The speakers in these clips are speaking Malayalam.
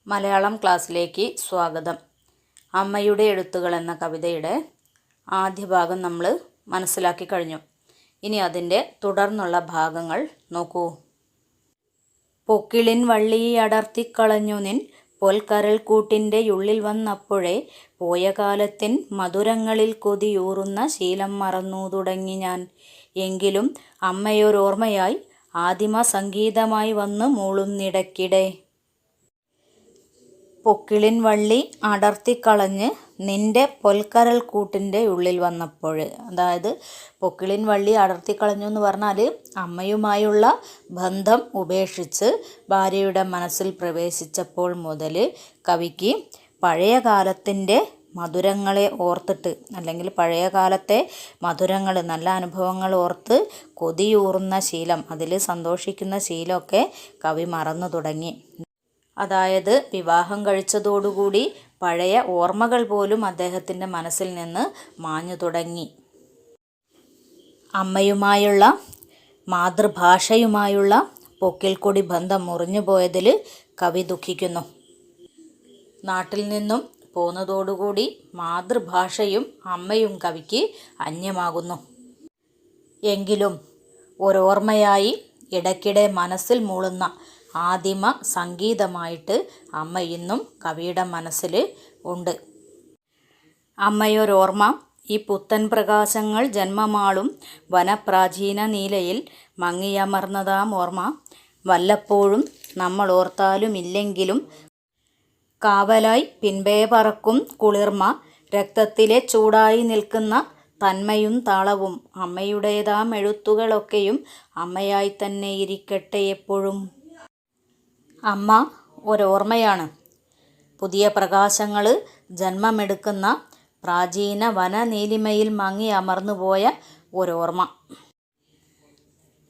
മലയാളം ക്ലാസ്സിലേക്ക് സ്വാഗതം. അമ്മയുടെ എഴുത്തുകൾ എന്ന കവിതയുടെ ആദ്യ ഭാഗം നമ്മൾ മനസ്സിലാക്കി കഴിഞ്ഞു. ഇനി അതിൻ്റെ തുടർന്നുള്ള ഭാഗങ്ങൾ നോക്കൂ. പൊക്കിളിൻ വള്ളി അടർത്തിക്കളഞ്ഞു നിൻ പൊൽക്കരൽ കൂട്ടിൻ്റെ ഉള്ളിൽ വന്നപ്പോഴേ പോയ കാലത്തിൻ മധുരങ്ങളിൽ കൊതിയൂറുന്ന ശീലം മറന്നു തുടങ്ങി ഞാൻ. എങ്കിലും അമ്മയൊരോർമ്മയായി ആദിമ സംഗീതമായി വന്ന് മൂളുന്നിടയ്ക്കിടെ. പൊക്കിളിൻ വള്ളി അടർത്തിക്കളഞ്ഞ് നിൻ്റെ പൊൽക്കരൽ കൂട്ടിൻ്റെ ഉള്ളിൽ വന്നപ്പോൾ, അതായത് പൊക്കിളിൻ വള്ളി അടർത്തിക്കളഞ്ഞു എന്ന് പറഞ്ഞാൽ അമ്മയുമായുള്ള ബന്ധം ഉപേക്ഷിച്ച് ഭാര്യയുടെ മനസ്സിൽ പ്രവേശിച്ചപ്പോൾ മുതൽ കവിക്ക് പഴയ കാലത്തിൻ്റെ മധുരങ്ങളെ ഓർത്തിട്ട്, അല്ലെങ്കിൽ പഴയ കാലത്തെ മധുരങ്ങൾ, നല്ല അനുഭവങ്ങൾ ഓർത്ത് കൊതിയൂറുന്ന ശീലം, അതിൽ സന്തോഷിക്കുന്ന ശീലമൊക്കെ കവി മറന്നു തുടങ്ങി. അതായത് വിവാഹം കഴിച്ചതോടുകൂടി പഴയ ഓർമ്മകൾ പോലും അദ്ദേഹത്തിൻ്റെ മനസ്സിൽ നിന്ന് മാഞ്ഞു തുടങ്ങി. അമ്മയുമായുള്ള, മാതൃഭാഷയുമായുള്ള പൊക്കിൾക്കൊടി ബന്ധം മുറിഞ്ഞു പോയതിൽ കവി ദുഃഖിക്കുന്നു. നാട്ടിൽ നിന്നും പോന്നതോടുകൂടി മാതൃഭാഷയും അമ്മയും കവിക്ക് അന്യമാകുന്നു. എങ്കിലും ഒരോർമ്മയായി ഇടയ്ക്കിടെ മനസ്സിൽ മൂളുന്ന ആദിമ സംഗീതമായിട്ട് അമ്മ ഇന്നും കവിയുടെ മനസ്സിൽ ഉണ്ട്. അമ്മയൊരോർമ്മ ഈ പുത്തൻ പ്രകാശങ്ങൾ ജന്മമാളും വനപ്രാചീന നീലയിൽ മങ്ങിയമർന്നതാം ഓർമ്മ വല്ലപ്പോഴും നമ്മൾ ഓർത്താലുമില്ലെങ്കിലും കാവലായി പിൻപേ പറക്കും കുളിർമ രക്തത്തിലെ ചൂടായി നിൽക്കുന്ന തന്മയും താളവും അമ്മയുടേതാം എഴുത്തുകളൊക്കെയും അമ്മയായി തന്നെ ഇരിക്കട്ടെ എപ്പോഴും. അമ്മ ഒരോർമ്മയാണ്. പുതിയ പ്രകാശങ്ങൾ ജന്മമെടുക്കുന്ന പ്രാചീന വനനീലിമയിൽ മങ്ങി അമർന്നുപോയ ഒരോർമ്മ.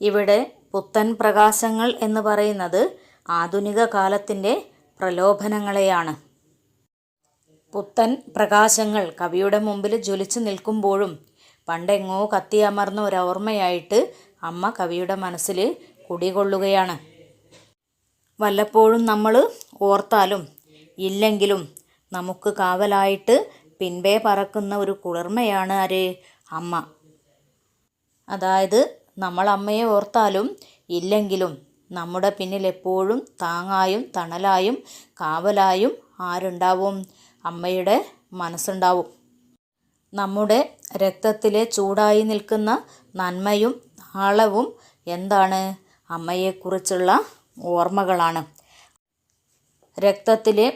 ഇവിടെ പുത്തൻ പ്രകാശങ്ങൾ എന്ന് പറയുന്നത് ആധുനിക കാലത്തിൻ്റെ പ്രലോഭനങ്ങളെയാണ്. പുത്തൻ പ്രകാശങ്ങൾ കവിയുടെ മുമ്പിൽ ജ്വലിച്ചു നിൽക്കുമ്പോഴും പണ്ടെങ്ങോ കത്തിയമർന്ന ഒരോർമ്മയായിട്ട് അമ്മ കവിയുടെ മനസ്സിൽ കുടികൊള്ളുകയാണ്. വല്ലപ്പോഴും നമ്മൾ ഓർത്താലും ഇല്ലെങ്കിലും നമുക്ക് കാവലായിട്ട് പിൻപേ പറക്കുന്ന ഒരു കുളിർമയാണ് ആര്? അമ്മ. അതായത് നമ്മൾ അമ്മയെ ഓർത്താലും ഇല്ലെങ്കിലും നമ്മുടെ പിന്നിൽ എപ്പോഴും താങ്ങായും തണലായും കാവലായും ആരുണ്ടാവും? അമ്മയുടെ മനസ്സുണ്ടാവും. നമ്മുടെ രക്തത്തിലെ ചൂടായി നിൽക്കുന്ന നന്മയും താളവും എന്താണ്? അമ്മയെക്കുറിച്ചുള്ള ഓർമ്മകളാണ്. രക്തത്തിലെ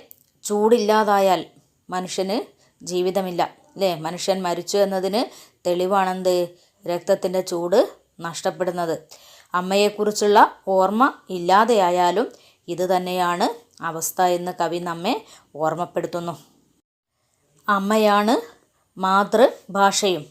ചൂടില്ലാതായാൽ മനുഷ്യന് ജീവിതമില്ല, അല്ലേ? മനുഷ്യൻ മരിച്ചു എന്നതിന് തെളിവാണെന്ത്? രക്തത്തിൻ്റെ ചൂട് നഷ്ടപ്പെടുന്നത്. അമ്മയെക്കുറിച്ചുള്ള ഓർമ്മ ഇല്ലാതെയായാലും ഇത് തന്നെയാണ് അവസ്ഥ എന്ന് കവി നമ്മെ ഓർമ്മപ്പെടുത്തുന്നു. അമ്മയാണ് മാതൃഭാഷയും.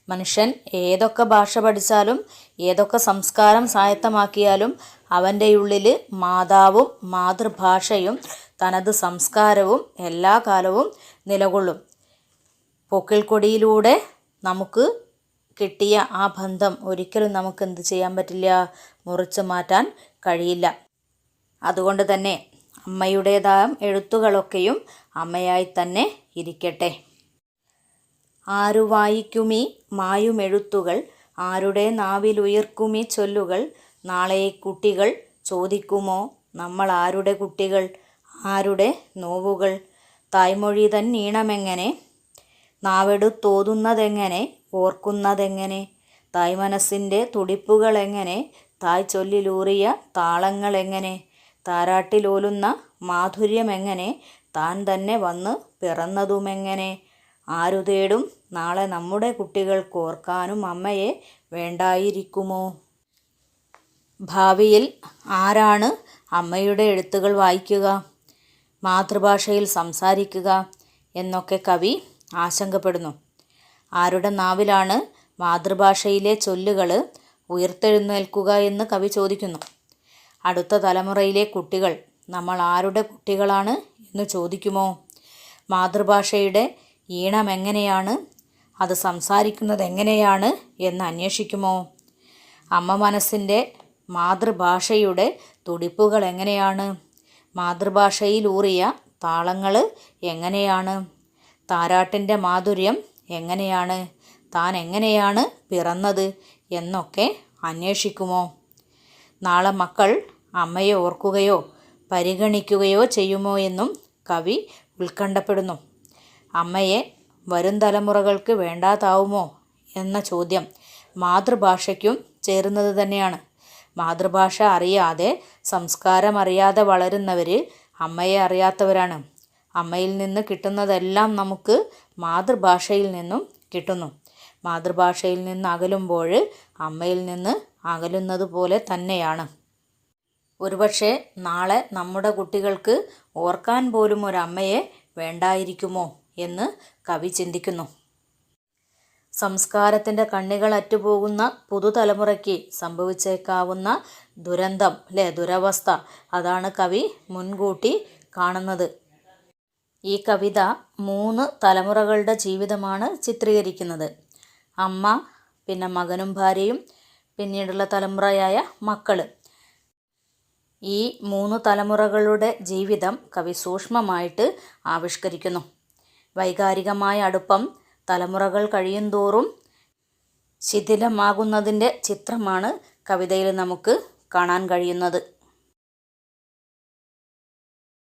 മനുഷ്യൻ ഏതൊക്കെ ഭാഷ പഠിച്ചാലും ഏതൊക്കെ സംസ്കാരം സ്വായത്തമാക്കിയാലും അവൻ്റെ ഉള്ളിൽ മാതാവും മാതൃഭാഷയും തനത് സംസ്കാരവും എല്ലാ കാലവും നിലകൊള്ളും. പൊക്കിൾക്കൊടിയിലൂടെ നമുക്ക് കിട്ടിയ ആ ബന്ധം ഒരിക്കലും നമുക്ക് എന്ത് ചെയ്യാൻ പറ്റില്ല? മുറിച്ചു മാറ്റാൻ കഴിയില്ല. അതുകൊണ്ട് തന്നെ അമ്മയുടേതായ എഴുത്തുകളൊക്കെയും അമ്മയായി തന്നെ ഇരിക്കട്ടെ. ആരു വായിക്കുമീ മായുമെഴുത്തുകൾ, ആരുടെ നാവിലുയർക്കുമീ ചൊല്ലുകൾ, നാളെ കുട്ടികൾ ചോദിക്കുമോ നമ്മൾ ആരുടെ കുട്ടികൾ, ആരുടെ നോവുകൾ, തായ്മൊഴി തന്നീണമെങ്ങനെ, നാവെടുത്തോതുന്നതെങ്ങനെ, ഓർക്കുന്നതെങ്ങനെ, തായ് മനസ്സിൻ്റെ തുടിപ്പുകളെങ്ങനെ, തായ് ചൊല്ലിലൂറിയ താളങ്ങളെങ്ങനെ, താരാട്ടിലോലുന്ന മാധുര്യമെങ്ങനെ, താൻ തന്നെ വന്ന് പിറന്നതുമെങ്ങനെ, ആരു തേടും നാളെ നമ്മുടെ കുട്ടികൾക്ക് ഓർക്കാനും അമ്മയെ വേണ്ടായിരിക്കുമോ? ഭാവിയിൽ ആരാണ് അമ്മയുടെ എഴുത്തുകൾ വായിക്കുക, മാതൃഭാഷയിൽ സംസാരിക്കുക എന്നൊക്കെ കവി ആശങ്കപ്പെടുന്നു. ആരുടെ നാവിലാണ് മാതൃഭാഷയിലെ ചൊല്ലുകൾ ഉയർത്തെഴുന്നേൽക്കുക എന്ന് കവി ചോദിക്കുന്നു. അടുത്ത തലമുറയിലെ കുട്ടികൾ നമ്മൾ ആരുടെ കുട്ടികളാണ് എന്ന് ചോദിക്കുമോ? മാതൃഭാഷയുടെ ഈണം എങ്ങനെയാണ്, അത് സംസാരിക്കുന്നത് എങ്ങനെയാണ് എന്ന് അന്വേഷിക്കുമോ? അമ്മ മനസ്സിൻ്റെ മാതൃഭാഷയുടെ തുടിപ്പുകൾ എങ്ങനെയാണ്, മാതൃഭാഷയിലൂറിയ താളങ്ങൾ എങ്ങനെയാണ്? താരാട്ടിൻ്റെ മാധുര്യം എങ്ങനെയാണ്? താൻ എങ്ങനെയാണ് പിറന്നത് എന്നൊക്കെ അന്വേഷിക്കുമോ? നാളെ മക്കൾ അമ്മയെ ഓർക്കുകയോ പരിഗണിക്കുകയോ ചെയ്യുമോ എന്നും കവി ഉത്കണ്ഠപ്പെടുന്നു. അമ്മയെ വരും തലമുറകൾക്ക് വേണ്ടാതാവുമോ എന്ന ചോദ്യം മാതൃഭാഷയ്ക്കും ചേരുന്നത് തന്നെയാണ്. മാതൃഭാഷ അറിയാതെ, സംസ്കാരം അറിയാതെ വളരുന്നവർ അമ്മയെ അറിയാത്തവരാണ്. അമ്മയിൽ നിന്ന് കിട്ടുന്നതെല്ലാം നമുക്ക് മാതൃഭാഷയിൽ നിന്നും കിട്ടുന്നു. മാതൃഭാഷയിൽ നിന്ന് അകലുമ്പോൾ അമ്മയിൽ നിന്ന് അകലുന്നത് പോലെ തന്നെയാണ്. ഒരുപക്ഷെ നാളെ നമ്മുടെ കുട്ടികൾക്ക് ഓർക്കാൻ പോലും ഒരമ്മയെ വേണ്ടായിരിക്കുമോ എന്ന് കവി ചിന്തിക്കുന്നു. സംസ്കാരത്തിൻ്റെ കണ്ണികൾ അറ്റുപോകുന്ന പുതുതലമുറയ്ക്ക് സംഭവിച്ചേക്കാവുന്ന ദുരന്തം, ദുരവസ്ഥ, അതാണ് കവി മുൻകൂട്ടി കാണുന്നത്. ഈ കവിത 3 തലമുറകളുടെ ജീവിതമാണ് ചിത്രീകരിക്കുന്നത്. അമ്മ, പിന്നെ മകനും ഭാര്യയും, പിന്നീടുള്ള തലമുറയായ മക്കൾ. ഈ 3 തലമുറകളുടെ ജീവിതം കവി സൂക്ഷ്മമായിട്ട് ആവിഷ്കരിക്കുന്നു. വൈകാരികമായ അടുപ്പം തലമുറകൾ കഴിയുന്തോറും ശിഥിലമാകുന്നതിൻ്റെ ചിത്രമാണ് കവിതയിൽ നമുക്ക് കാണാൻ കഴിയുന്നത്.